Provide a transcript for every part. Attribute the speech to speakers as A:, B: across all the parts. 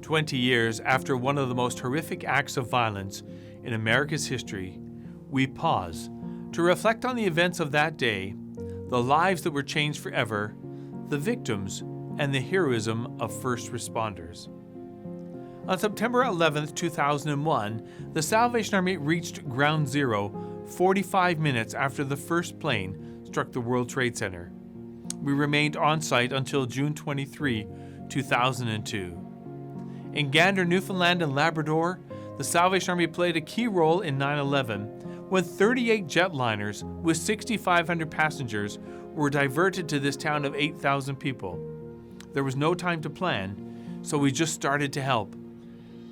A: 20 years after one of the most horrific acts of violence in America's history, we pause to reflect on the events of that day, the lives that were changed forever, the victims, and the heroism of first responders. On September 11, 2001, the Salvation Army reached Ground Zero 45 minutes after the first plane struck the World Trade Center. We remained on site until June 23, 2002. In Gander, Newfoundland and Labrador, the Salvation Army played a key role in 9/11 when 38 jetliners with 6,500 passengers were diverted to this town of 8,000 people. There was no time to plan, so we just started to help.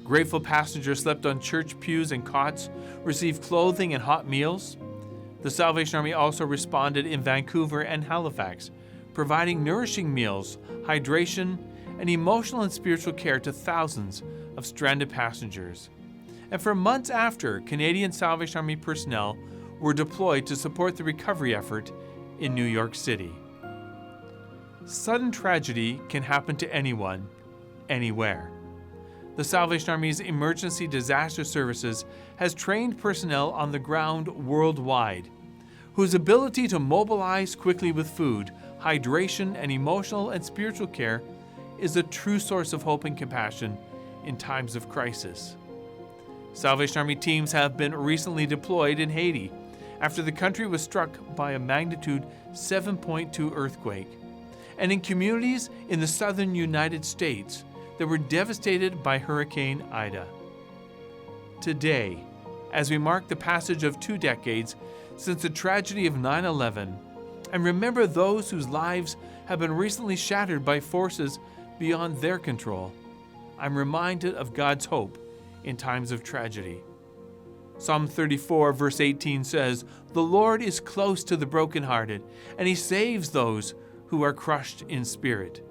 A: Grateful passengers slept on church pews and cots, received clothing and hot meals. The Salvation Army also responded in Vancouver and Halifax, providing nourishing meals, hydration, and emotional and spiritual care to thousands of stranded passengers. And for months after, Canadian Salvation Army personnel were deployed to support the recovery effort in New York City. Sudden tragedy can happen to anyone, anywhere. The Salvation Army's Emergency Disaster Services has trained personnel on the ground worldwide, whose ability to mobilize quickly with food, hydration, and emotional and spiritual care is a true source of hope and compassion in times of crisis. Salvation Army teams have been recently deployed in Haiti after the country was struck by a magnitude 7.2 earthquake, and in communities in the southern United States that were devastated by Hurricane Ida. Today, as we mark the passage of 2 decades since the tragedy of 9/11, and remember those whose lives have been recently shattered by forces beyond their control, I'm reminded of God's hope in times of tragedy. Psalm 34, verse 18 says, "The Lord is close to the brokenhearted, and He saves those who are crushed in spirit."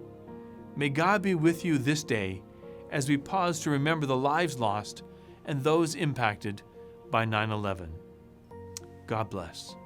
A: May God be with you this day as we pause to remember the lives lost and those impacted by 9/11. God bless.